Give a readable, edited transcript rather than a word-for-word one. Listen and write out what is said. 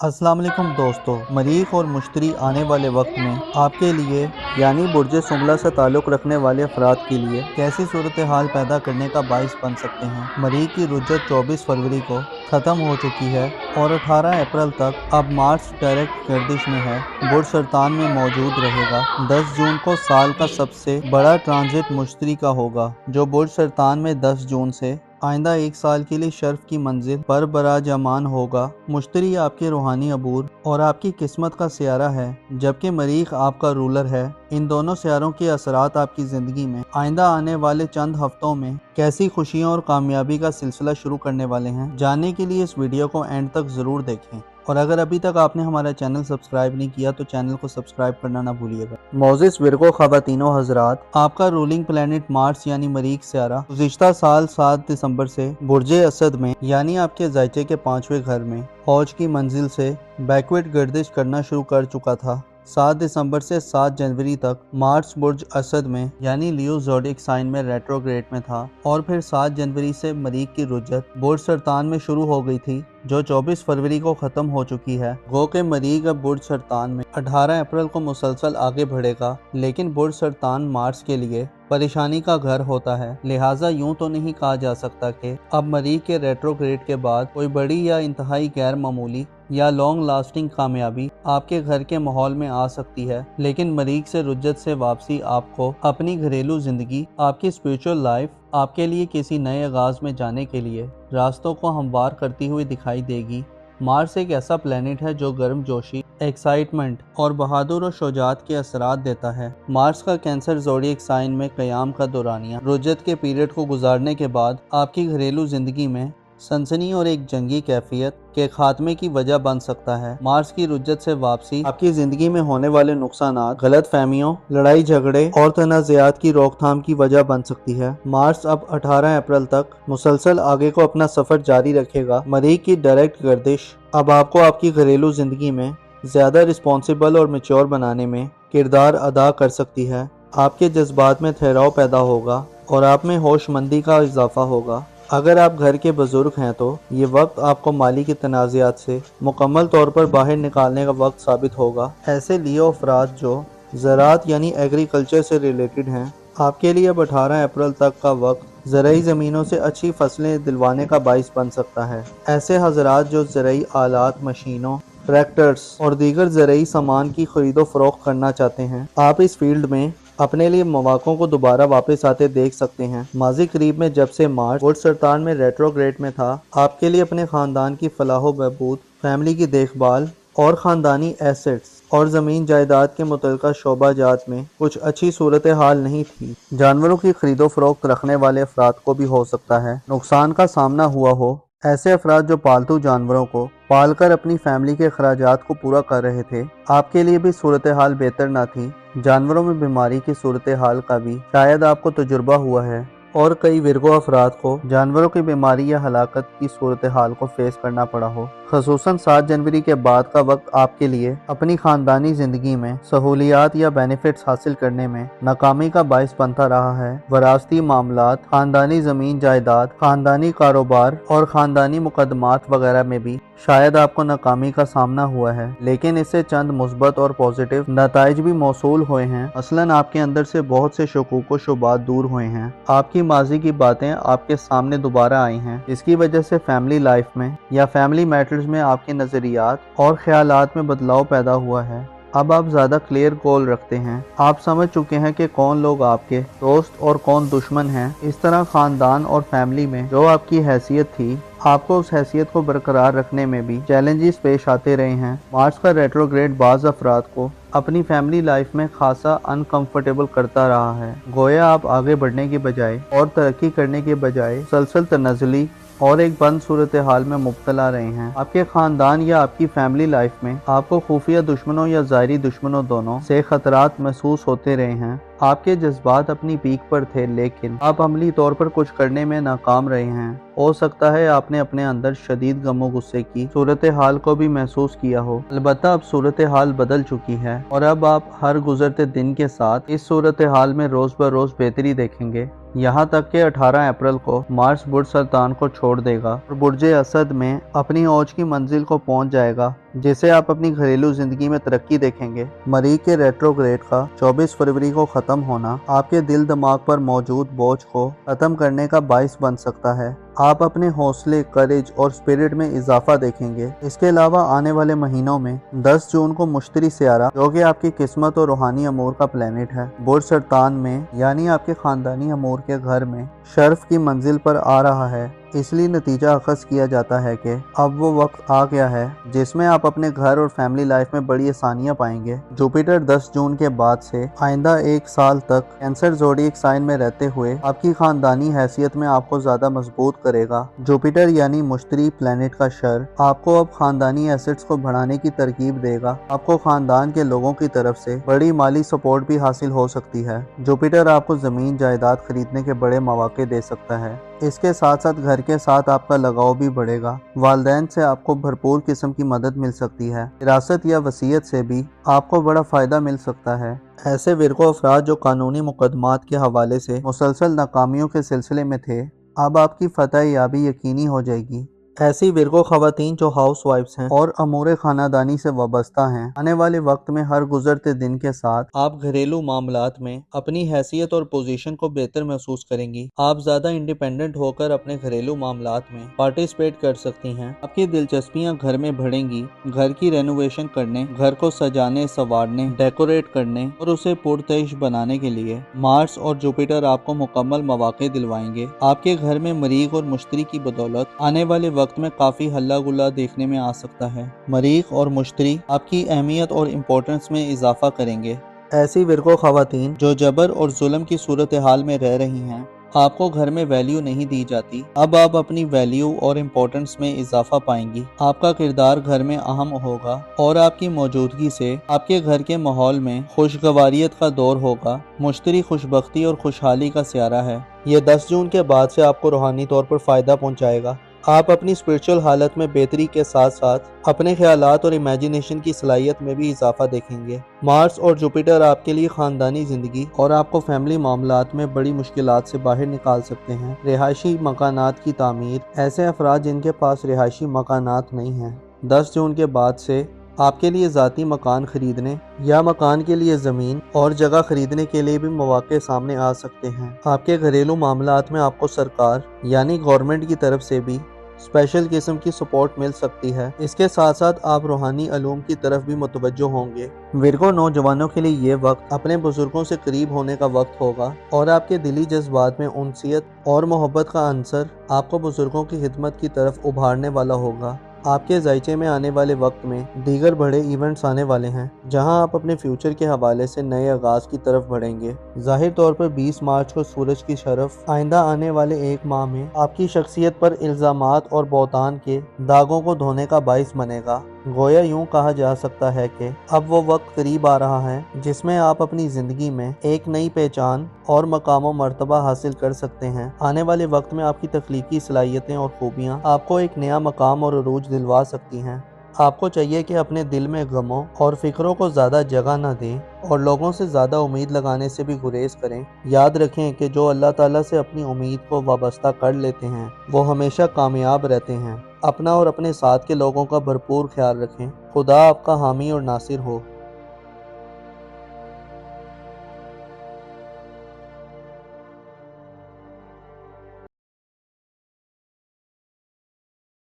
अस्सलाम वालेकुम दोस्तों, मरीख और मुश्तरी आने वाले वक्त में आपके लिए यानी बुर्ज सुमला से ताल्लुक़ रखने वाले अफराद के लिए कैसी सूरत हाल पैदा करने का बाइस बन सकते हैं। मरीख की रुज्जत 24 फरवरी को ख़त्म हो चुकी है और 18 अप्रैल तक अब मार्स डायरेक्ट गर्दिश में है। बुर्ज सरतान में मौजूद रहेगा। 10 जून को साल का सबसे बड़ा ट्रांजिट मुश्तरी का होगा, जो बुर्ज सरतान में 10 जून से आइंदा 1 साल के लिए शर्फ की मंजिल पर बराजमान होगा। मुश्तरी आपके रूहानी अबूर और आपकी किस्मत का सियारा है, जबकि मरीख आपका रूलर है। इन दोनों सियारों के असरात आपकी ज़िंदगी में आइंदा आने वाले चंद हफ्तों में कैसी खुशियों और कामयाबी का सिलसिला शुरू करने वाले हैं। जानने के लिए इस वीडियो को एंड तक ज़रूर देखें, और अगर अभी तक आपने हमारा चैनल सब्सक्राइब नहीं किया तो चैनल को सब्सक्राइब करना ना भूलिएगा। मोजिस विरगो ख़वातीनो हज़रात, आपका रूलिंग प्लैनेट मार्स यानी मरीख सियारा गुज़िश्ता साल 7 दिसंबर से बुर्ज असद में यानी आपके ज़ायचे के 5वें घर में हौज की मंजिल से बैकवर्ड गर्दिश करना शुरू कर चुका था। 7 दिसंबर से 7 जनवरी तक मार्स बुर्ज असद में यानी लियो ज़ोडिएक साइन में रेट्रोग्रेड में था, और फिर 7 जनवरी से मरीख की रुज्जत बुर्ज सरतान में शुरू हो गई थी, जो 24 फरवरी को ख़त्म हो चुकी है। गो के मरीख अब बुर्ज सरतान में 18 अप्रैल को मुसलसल आगे बढ़ेगा, लेकिन बुर्ज सरतान मार्स के लिए परेशानी का घर होता है। लिहाजा यूं तो नहीं कहा जा सकता कि अब मरीख के रेट्रोग्रेड के बाद कोई बड़ी या इंतहाई गैर मामूली या लॉन्ग लास्टिंग कामयाबी आपके घर के माहौल में आ सकती है, लेकिन मरीख से रुज्जत से वापसी आपको अपनी घरेलू जिंदगी, आपकी स्पिरिचुअल लाइफ, आपके लिए किसी नए आगाज में जाने के लिए रास्तों को हमवार करती हुई दिखाई देगी। मार्स एक ऐसा प्लेनेट है जो गर्म जोशी, एक्साइटमेंट और बहादुर और शुजाअत के असरात देता है। मार्स का कैंसर ज़ोडिएक साइन में क़याम का दौरानिया रुज्जत के पीरियड को गुजारने के बाद आपकी घरेलू जिंदगी में सनसनी और एक जंगी कैफियत के खात्मे की वजह बन सकता है। मार्स की रुज्जत से वापसी आपकी जिंदगी में होने वाले नुकसानात, गलत फहमियों, लड़ाई झगड़े और तनाज़ात की रोकथाम की वजह बन सकती है। मार्स अब 18 अप्रैल तक मुसलसल आगे को अपना सफर जारी रखेगा। मरीख की डायरेक्ट गर्दिश अब आपको आपकी घरेलू जिंदगी में ज्यादा रिस्पॉन्सिबल और मैच्योर बनाने में किरदार अदा कर सकती है। आपके जज्बात में ठहराव पैदा होगा और आप में होशमंदी का इजाफा होगा। अगर आप घर के बुजुर्ग हैं तो ये वक्त आपको माली के तनाज़ात से मुकम्मल तौर पर बाहर निकालने का वक्त साबित होगा। ऐसे लियो अफराद जो ज़राअत यानी एग्रीकल्चर से रिलेटेड हैं, आपके लिए अब 18 अप्रैल तक का वक्त ज़राई ज़मीनों से अच्छी फसलें दिलवाने का बाइस बन सकता है। ऐसे हज़रात जो ज़राई आलात, मशीनों, ट्रैक्टर्स और दीगर ज़राई सामान की खरीदो फरोख्त करना चाहते हैं, आप इस फील्ड में अपने लिए मौक़ों को दोबारा वापस आते देख सकते हैं। माजी करीब में जब से मार्स बुर्ज सरतान में रेट्रोग्रेड में था, आपके लिए अपने ख़ानदान की फलाह व बहबूद, फैमिली की देखभाल और ख़ानदानी एसेट्स और ज़मीन जायदाद के मुतल्लिक़ा शोबाजात में कुछ अच्छी सूरत हाल नहीं थी। जानवरों की खरीदो फरोख्त रखने वाले अफराद को भी हो सकता है नुकसान का सामना हुआ हो। ऐसे अफराद जो पालतू जानवरों को पालकर अपनी फैमिली के अखराजात को पूरा कर रहे थे, आपके लिए भी सूरत हाल बेहतर ना थी। जानवरों में बीमारी की सूरत हाल का भी शायद आपको तजुर्बा हुआ है, और कई विरगो अफराद को जानवरों की बीमारी या हलाकत की सूरत हाल को फेस करना पड़ा हो। ख़ुसूसन 7 जनवरी के बाद का वक्त आपके लिए अपनी ख़ानदानी ज़िंदगी में सहूलियात या बेनिफिट्स हासिल करने में नाकामी का बाइस बनता रहा है। वरासती मामलात, ख़ानदानी ज़मीन जायदाद, ख़ानदानी कारोबार और ख़ानदानी मुकदमात वगैरह में भी शायद आपको नाकामी का सामना हुआ है, लेकिन इससे चंद मुस्बत और पॉजिटिव नताइज भी मौसूल हुए हैं। मसलन आपके अंदर से बहुत से शकूक व शुबात दूर हुए हैं। आपकी माजी की बातें आपके सामने दोबारा आई हैं, जिसकी वजह से फैमिली लाइफ में या फैमिली मैटर्स में आपके नज़रियात और ख्यालात में बदलाव पैदा हुआ है। अब आप ज़्यादा क्लियर गोल रखते हैं। आप समझ चुके हैं कि कौन लोग आपके दोस्त और कौन दुश्मन हैं। इस तरह ख़ानदान और फैमिली में जो आपकी हैसियत थी, आपको उस हैसियत को बरकरार रखने में भी चैलेंजेस पेश आते रहे हैं। मार्स का रेट्रोग्रेड बाज़ अफराद को अपनी फैमिली लाइफ में खासा अनकंफर्टेबल करता रहा है। गोया आप आगे बढ़ने के बजाय और तरक्की करने के बजाय सलसल तनज़ली और एक बंद सूरत हाल में मुब्तला रहे हैं। आपके खानदान या आपकी फैमिली लाइफ में आपको खुफिया दुश्मनों या ज़ाहिरी दुश्मनों दोनों से खतरात महसूस होते रहे हैं। आपके जज्बात अपनी पीक पर थे, लेकिन आप अमली तौर पर कुछ करने में नाकाम रहे हैं। हो सकता है आपने अपने अंदर शदीद गमो गुस्से की सूरत हाल को भी महसूस किया हो। अलबत्ता अब सूरत हाल बदल चुकी है और अब आप हर गुजरते दिन के साथ इस सूरत हाल में रोज़ ब रोज़ बेहतरी देखेंगे। यहाँ तक कि 18 अप्रैल को मार्स बुर्ज सरतान को छोड़ देगा और बुर्ज असद में अपनी औज की मंजिल को पहुँच जाएगा, जिससे आप अपनी घरेलू जिंदगी में तरक्की देखेंगे। मरीख के रेट्रोग्रेड का 24 फरवरी को खत्म होना आपके दिल दिमाग पर मौजूद बोझ को खत्म करने का बाइस बन सकता है। आप अपने हौसले, करेज और स्पिरिट में इजाफा देखेंगे। इसके अलावा आने वाले महीनों में 10 जून को मुश्तरी सियारा, जो कि आपकी किस्मत और रूहानी अमूर का प्लेनेट है, बुर्ज सरतान में यानी आपके खानदानी अमूर के घर में शर्फ की मंजिल पर आ रहा है। इसलिए नतीजा अखज़ किया जाता है कि अब वो वक्त आ गया है जिसमें आप अपने घर और फैमिली लाइफ में बड़ी आसानियां पाएंगे। जुपिटर 10 जून के बाद से आइंदा 1 साल तक कैंसर ज़ोडिएक साइन में रहते हुए आपकी खानदानी हैसियत में आपको ज्यादा मजबूत करेगा। जुपिटर यानी मुश्तरी प्लेनेट का शर आपको अब खानदानी एसेट्स को बढ़ाने की तरकीब देगा। आपको खानदान के लोगों की तरफ से बड़ी माली सपोर्ट भी हासिल हो सकती है। जुपिटर आपको जमीन जायदाद खरीदने के बड़े मौके दे सकता है। इसके साथ साथ घर के साथ आपका लगाव भी बढ़ेगा। वालिदैन से आपको भरपूर किस्म की मदद मिल सकती है। विरासत या वसीयत से भी आपको बड़ा फायदा मिल सकता है। ऐसे विरको अफराद जो कानूनी मुकदमात के हवाले से मुसलसल नाकामियों के सिलसिले में थे, अब आपकी फतह याबी यकीनी हो जाएगी। ऐसी विरको खवातीन जो हाउस वाइफ्स हैं और अमूर खानादानी से वाबस्ता हैं, आने वाले वक्त में हर गुजरते दिन के साथ आप घरेलू मामलात में अपनी हैसियत और पोजीशन को बेहतर महसूस करेंगी। आप ज्यादा इंडिपेंडेंट होकर अपने घरेलू मामलात में पार्टिसिपेट कर सकती हैं। आपकी दिलचस्पियां घर में बढ़ेंगी। घर की रेनोवेशन करने, घर को सजाने, संवारने, डेकोरेट करने और उसे पुरतश बनाने के लिए मार्स और जुपिटर आपको मुकम्मल मौके दिलवाएंगे। आपके घर में मरीख और मुश्तरी की बदौलत आने वाले वक्त में काफी हल्ला गुल्ला देखने में आ सकता है। मरीख और मुश्तरी आपकी अहमियत और इम्पोर्टेंस में इजाफा करेंगे। ऐसी विरको खवातीन जो जबर और जुल्म की सूरत हाल में रह रही हैं, आपको घर में वैल्यू नहीं दी जाती, अब आप अपनी वैल्यू और इम्पोर्टेंस में इजाफा पाएंगी। आपका किरदार घर में अहम होगा और आपकी मौजूदगी से आपके घर के माहौल में खुशगवारियत का दौर होगा। मुश्तरी खुशबख्ती और खुशहाली का सियारा है। ये 10 जून के बाद से आपको रूहानी तौर पर फायदा पहुंचाएगा। आप अपनी स्पिरिचुअल हालत में बेहतरी के साथ साथ अपने ख्यालात और इमेजिनेशन की सलाहियत में भी इजाफा देखेंगे। मार्स और जुपिटर आपके लिए खानदानी जिंदगी और आपको फैमिली मामलात में बड़ी मुश्किलात से बाहर निकाल सकते हैं। रिहायशी मकानात की तामीर, ऐसे अफराद जिनके पास रिहायशी मकानात नहीं हैं, 10 जून के बाद से आपके लिए ज़ाती मकान खरीदने या मकान के लिए ज़मीन और जगह खरीदने के लिए भी मौके सामने आ सकते हैं। आपके घरेलू मामलात में आपको सरकार यानी गवर्नमेंट की तरफ से भी स्पेशल किस्म की सपोर्ट मिल सकती है। इसके साथ साथ आप रूहानी अलूम की तरफ भी मुतवज्जो होंगे। विरगो नौजवानों के लिए ये वक्त अपने बुजुर्गों से करीब होने का वक्त होगा और आपके दिली जज्बात में उनसियत और मोहब्बत का अंसर आपको बुजुर्गों की खिदमत की तरफ उभारने वाला होगा। आपके जायचे में आने वाले वक्त में दीगर बड़े इवेंट्स आने वाले हैं, जहां आप अपने फ्यूचर के हवाले से नए आगाज की तरफ बढ़ेंगे। जाहिर तौर पर 20 मार्च को सूरज की शरफ आइंदा आने वाले 1 माह में आपकी शख्सियत पर इल्जामात और बौतान के दागों को धोने का बाइस बनेगा। गोया यूं कहा जा सकता है कि अब वो वक्त करीब आ रहा है जिसमें आप अपनी जिंदगी में एक नई पहचान और मकाम मर्तबा हासिल कर सकते हैं। आने वाले वक्त में आपकी तख्लीकी सलाहियतें और खूबियां आपको एक नया मकाम और अरूज दिलवा सकती हैं। आपको चाहिए कि अपने दिल में गमों और फिक्रों को ज़्यादा जगह न दें और लोगों से ज़्यादा उम्मीद लगाने से भी गुरेज करें। याद रखें कि जो अल्लाह ताला से अपनी उम्मीद को वाबस्ता कर लेते हैं वो हमेशा कामयाब रहते हैं। अपना और अपने साथ के लोगों का भरपूर ख्याल रखें। खुदा आपका हामी और नासिर हो।